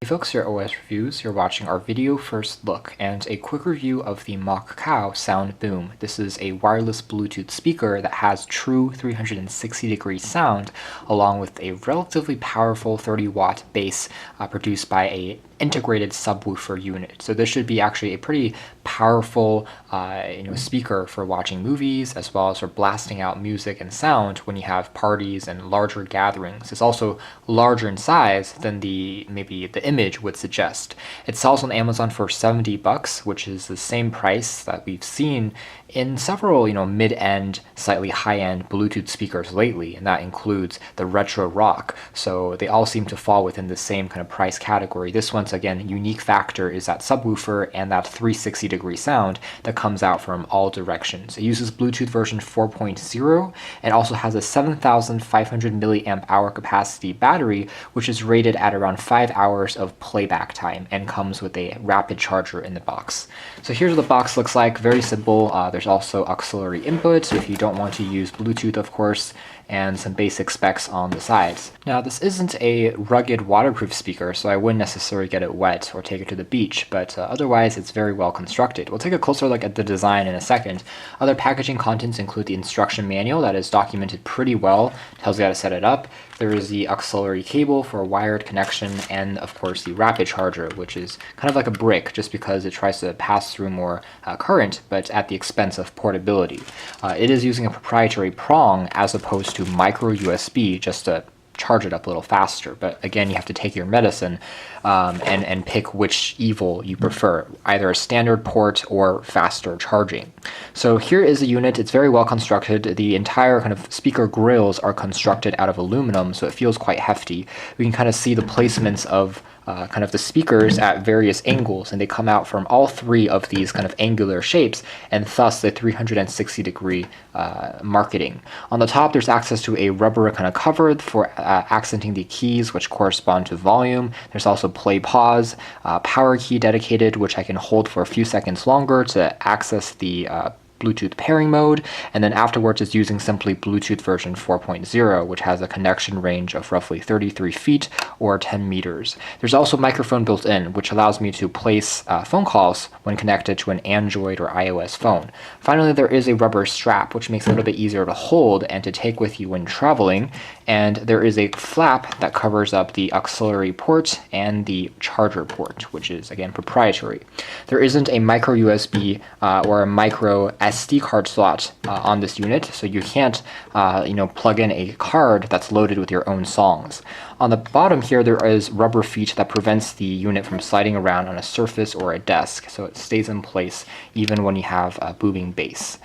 Hey folks, your OS Reviews. You're watching our video first look and a quick review of the Mokcao SoundBoom. This is a wireless Bluetooth speaker that has true 360-degree sound along with a relatively powerful 30-watt bass produced by a integrated subwoofer unit. So this should be actually a pretty powerful speaker for watching movies as well as for blasting out music and sound when you have parties and larger gatherings. It's also larger in size than maybe the image would suggest. It sells on Amazon for $70, which is the same price that we've seen in several mid-end, slightly high-end Bluetooth speakers lately, and that includes the retro rock. So they all seem to fall within the same kind of price category. This one's again unique factor is that subwoofer and that 360-degree sound that comes out from all directions. It uses Bluetooth version 4.0 and also has a 7,500 milliamp hour capacity battery, which is rated at around 5 hours of playback time and comes with a rapid charger in the box. So here's what the box looks like. Very simple. There's also auxiliary inputs if you don't want to use Bluetooth, of course, and some basic specs on the sides. Now, this isn't a rugged waterproof speaker, so I wouldn't necessarily get it wet or take it to the beach, but otherwise it's very well constructed. We'll take a closer look at the design in a second. Other packaging contents include the instruction manual that is documented pretty well, tells you how to set it up. There is the auxiliary cable for a wired connection, and of course the rapid charger, which is kind of like a brick just because it tries to pass through more current, but at the expense of portability. It is using a proprietary prong as opposed to micro USB just to charge it up a little faster. But again, you have to take your medicine and pick which evil you prefer, either a standard port or faster charging. So here is the unit. It's very well constructed. The entire kind of speaker grills are constructed out of aluminum, so it feels quite hefty. We can kind of see the placements of kind of the speakers at various angles, and they come out from all three of these kind of angular shapes, and thus the 360-degree marketing. On the top, there's access to a rubber kind of cover for accenting the keys, which correspond to volume. There's also play pause, power key dedicated, which I can hold for a few seconds longer to access the Bluetooth pairing mode, and then afterwards it's using simply Bluetooth version 4.0, which has a connection range of roughly 33 feet or 10 meters. There's also a microphone built in, which allows me to place phone calls when connected to an Android or iOS phone. Finally, there is a rubber strap, which makes it a little bit easier to hold and to take with you when traveling, and there is a flap that covers up the auxiliary port and the charger port, which is again proprietary. There isn't a micro USB or a micro SD card slot on this unit, so you can't plug in a card that's loaded with your own songs. On the bottom here, there is rubber feet that prevents the unit from sliding around on a surface or a desk, so it stays in place even when you have a booming bass.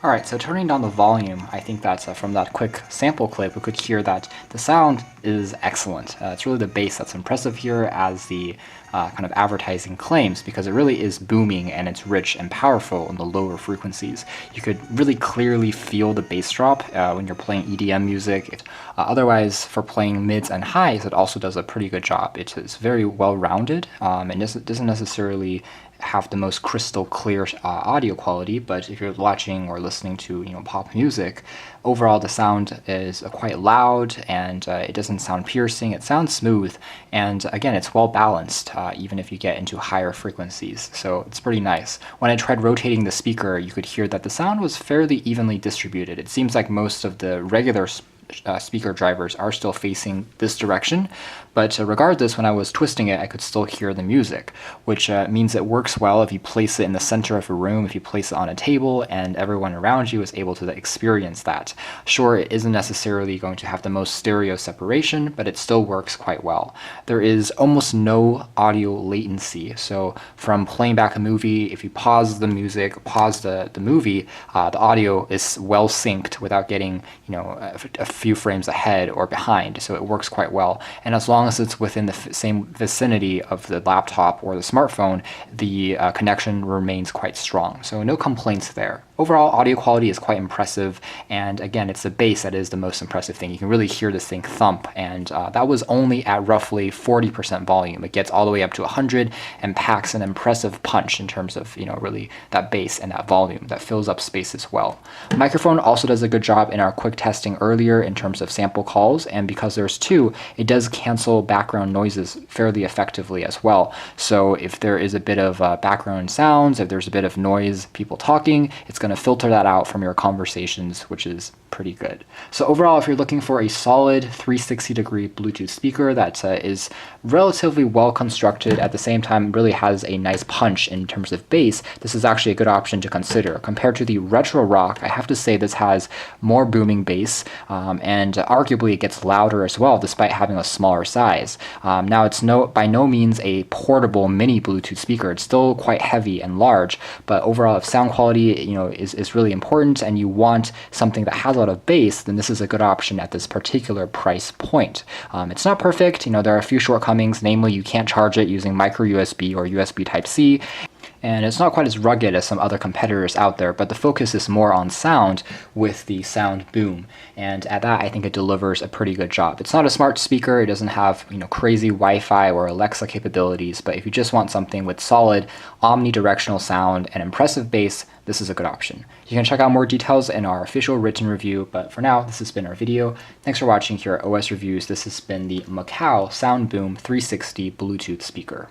Alright, so turning down the volume, I think that from that quick sample clip we could hear that the sound is excellent. It's really the bass that's impressive here, as the kind of advertising claims, because it really is booming and it's rich and powerful in the lower frequencies. You could really clearly feel the bass drop when you're playing EDM music. Otherwise, for playing mids and highs, it also does a pretty good job. It's very well-rounded and doesn't necessarily have the most crystal clear audio quality, but if you're watching or listening to pop music, overall the sound is quite loud, and it doesn't sound piercing. It sounds smooth, and again, it's well balanced even if you get into higher frequencies, so it's pretty nice. When I tried rotating the speaker, you could hear that the sound was fairly evenly distributed. It seems like most of the regular speaker drivers are still facing this direction, but regardless, when I was twisting it, I could still hear the music, which means it works well if you place it in the center of a room, if you place it on a table, and everyone around you is able to experience that. Sure, it isn't necessarily going to have the most stereo separation, but it still works quite well. There is almost no audio latency, so from playing back a movie, if you pause the music, pause the movie, the audio is well synced without getting a few frames ahead or behind, so it works quite well. And as long as it's within the same vicinity of the laptop or the smartphone, the connection remains quite strong, so no complaints there. Overall, audio quality is quite impressive, and again, it's the bass that is the most impressive thing. You can really hear this thing thump, and that was only at roughly 40% volume. It gets all the way up to 100 and packs an impressive punch in terms of really that bass and that volume that fills up space as well. The microphone also does a good job in our quick testing earlier in terms of sample calls, and because there's two, it does cancel background noises fairly effectively as well. So if there is a bit of background sounds, if there's a bit of noise, people talking, it's going to filter that out from your conversations, which is pretty good. So overall, if you're looking for a solid 360-degree Bluetooth speaker that is relatively well constructed, at the same time really has a nice punch in terms of bass, this is actually a good option to consider. Compared to the Retro Rock, I have to say this has more booming bass, and arguably it gets louder as well, despite having a smaller size. Now, it's by no means a portable mini Bluetooth speaker. It's still quite heavy and large, but overall, if sound quality is really important and you want something that has a lot of bass, then this is a good option at this particular price point. It's not perfect. There are a few shortcomings, namely you can't charge it using micro USB or USB Type-C, and it's not quite as rugged as some other competitors out there, but the focus is more on sound with the SoundBoom, and at that I think it delivers a pretty good job. It's not a smart speaker, it doesn't have crazy Wi-Fi or Alexa capabilities, but if you just want something with solid omnidirectional sound and impressive bass, this is a good option. You can check out more details in our official written review, but for now, this has been our video. Thanks for watching here at OS Reviews. This has been the Mokcao SoundBoom 360 Bluetooth speaker.